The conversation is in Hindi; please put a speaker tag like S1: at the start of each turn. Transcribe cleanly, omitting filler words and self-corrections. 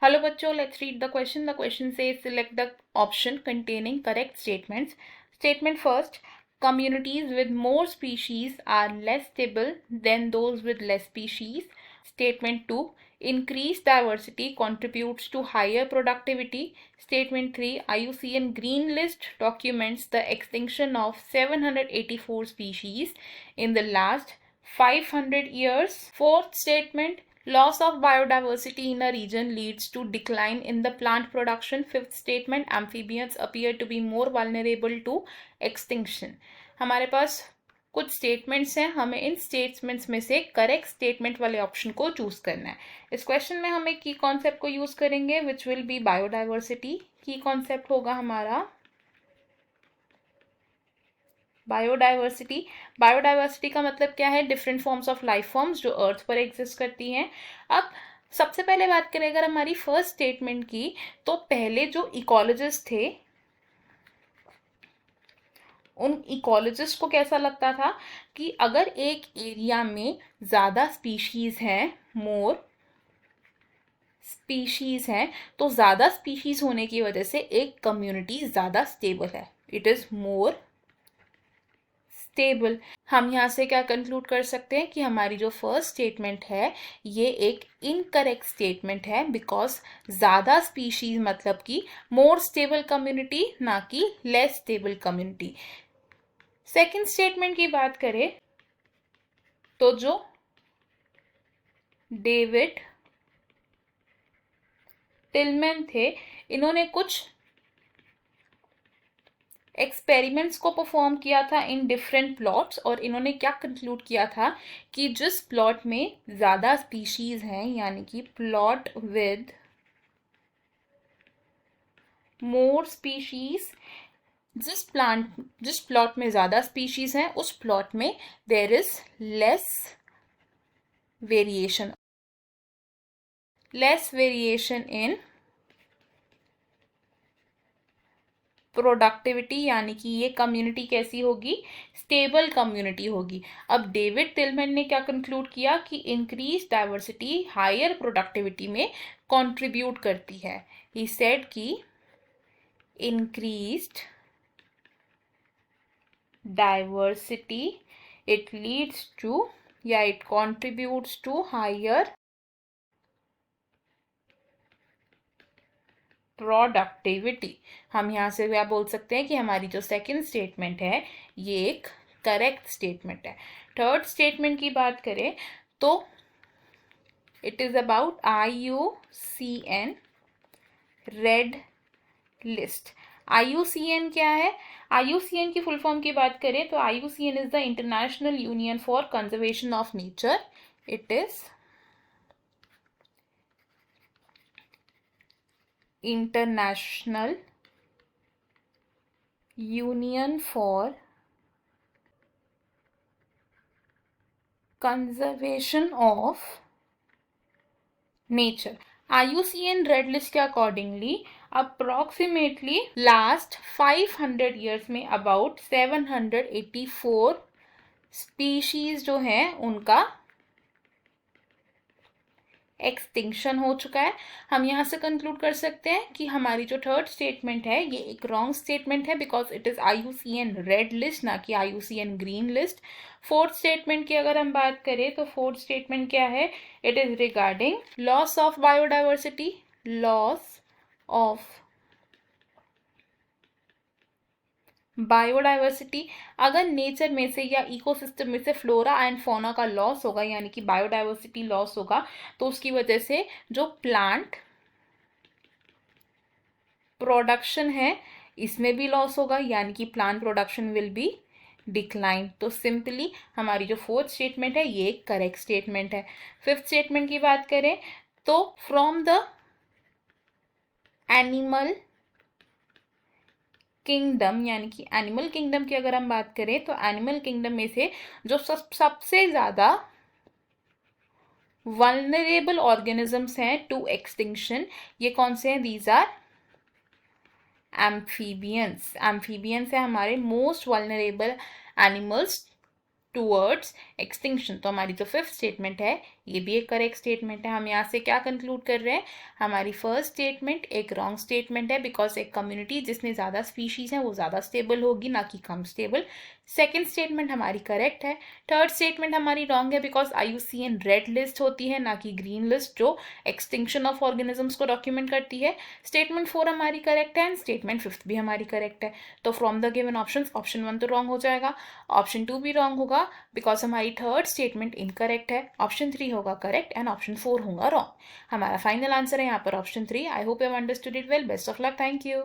S1: Hello बच्चों, let's read the question. The question says select the option containing correct statements. Statement first, communities with more species are less stable than those with less species. Statement 2, increased diversity contributes to higher productivity. Statement 3, IUCN Green List documents the extinction of 784 species in the last 500 years. Fourth statement, loss of biodiversity in a region leads to decline in the plant production. Fifth statement, amphibians appear to be more vulnerable to extinction. हमारे पास कुछ स्टेटमेंट्स हैं, हमें इन स्टेटमेंट्स में से करेक्ट स्टेटमेंट वाले ऑप्शन को चूज करना है. इस क्वेश्चन में हम एक की कॉन्सेप्ट को यूज करेंगे विच विल बी बायोडाइवर्सिटी. की कॉन्सेप्ट होगा हमारा बायोडाइवर्सिटी. बायोडाइवर्सिटी का मतलब क्या है? Different forms of life forms जो अर्थ पर एग्जिस्ट करती हैं. अब सबसे पहले बात करें अगर हमारी फर्स्ट स्टेटमेंट की, तो पहले जो इकोलॉजिस्ट थे उन इकोलॉजिस्ट को कैसा लगता था कि अगर एक एरिया में ज़्यादा स्पीशीज़ हैं, मोर स्पीशीज़ हैं, तो ज़्यादा स्पीशीज़ होने की वजह से एक कम्युनिटी ज़्यादा स्टेबल है. It is more stable. हम यहाँ से क्या कंक्लूड कर सकते हैं कि हमारी जो फर्स्ट स्टेटमेंट है ये एक इनकरेक्ट स्टेटमेंट है, बिकॉज ज़्यादा स्पीशीज मतलब कि मोर स्टेबल कम्युनिटी, ना कि less stable community. Second statement की बात करें तो जो डेविड टिलमैन थे, इन्होंने कुछ एक्सपेरिमेंट्स को परफॉर्म किया था इन डिफरेंट प्लॉट्स, और इन्होंने क्या कंक्लूड किया था कि जिस प्लॉट में ज़्यादा स्पीशीज़ हैं, यानी कि प्लॉट विद मोर स्पीशीज़, जिस प्लॉट में ज़्यादा स्पीशीज़ हैं उस प्लॉट में there is less variation in productivity, यानी कि ये कम्युनिटी कैसी होगी? स्टेबल कम्युनिटी होगी. अब डेविड टिलमैन ने क्या कंक्लूड किया कि इंक्रीज डाइवर्सिटी हायर प्रोडक्टिविटी में कंट्रीब्यूट करती है. ही सेड कि increased diversity it leads to या it contributes to higher productivity. हम यहाँ से क्या बोल सकते हैं कि हमारी जो सेकंड स्टेटमेंट है ये एक करेक्ट स्टेटमेंट है. थर्ड स्टेटमेंट की बात करें तो it is about IUCN red list. IUCN क्या है? IUCN की फुल फॉर्म की बात करें तो IUCN is the international union for conservation of nature. It is international union for conservation of nature. IUCN red list के अकॉर्डिंगली अप्रोक्सीमेटली लास्ट 500 ईयर्स में अबाउट 784 स्पीशीज जो हैं उनका एक्सटिंक्शन हो चुका है. हम यहाँ से कंक्लूड कर सकते हैं कि हमारी जो थर्ड स्टेटमेंट है ये एक रॉन्ग स्टेटमेंट है, because it is IUCN red list, ना कि IUCN green list. Fourth statement की अगर हम बात करें तो फोर्थ स्टेटमेंट क्या है? It is regarding loss of biodiversity. Loss of biodiversity, अगर नेचर में से या इकोसिस्टम में से फ्लोरा एंड फौना का लॉस होगा, यानी कि बायोडाइवर्सिटी लॉस होगा, तो उसकी वजह से जो प्लांट प्रोडक्शन है इसमें भी लॉस होगा, यानी कि plant production will be decline. तो सिंपली हमारी जो फोर्थ स्टेटमेंट है ये एक करेक्ट स्टेटमेंट है. फिफ्थ स्टेटमेंट की बात करें तो फ्रॉम द एनिमल किंगडम, यानी कि एनिमल किंगडम की अगर हम बात करें तो एनिमल किंगडम में से जो सबसे ज़्यादा वल्नरेबल ऑर्गेनिजम्स हैं टू एक्सटिंक्शन, ये कौन से हैं? These are amphibians. एम्फीबियंस है हमारे most vulnerable animals towards extinction. तो हमारी जो फिफ्थ स्टेटमेंट है ये भी एक करेक्ट स्टेटमेंट है। हम यहाँ से क्या कंक्लूड कर रहे हैं, हमारी फर्स्ट स्टेटमेंट एक रॉन्ग स्टेटमेंट है, बिकॉज एक कम्युनिटी जिसमें ज़्यादा स्पीशीज़ हैं वो ज़्यादा स्टेबल होगी, ना कि कम स्टेबल। सेकेंड स्टेटमेंट हमारी करेक्ट है। थर्ड स्टेटमेंट हमारी रॉन्ग है, बिकॉज IUCN रेड लिस्ट होती है ना कि ग्रीन लिस्ट, जो एक्सटिंक्शन ऑफ ऑर्गेनिजम्स को डॉक्यूमेंट करती है। स्टेटमेंट 4 हमारी करेक्ट है एंड स्टेटमेंट 5 भी हमारी करेक्ट है। तो from the given option, option 1 तो रॉन्ग हो जाएगा, ऑप्शन 2 भी रॉन्ग होगा बिकॉज हमारी थर्ड स्टेटमेंट इनकरेक्ट है, ऑप्शन 3 होगा करेक्ट एंड ऑप्शन 4 होगा रॉन्ग। हमारा फाइनल आंसर है यहाँ पर option 3। I hope you have understood it well. Best of luck. Thank you.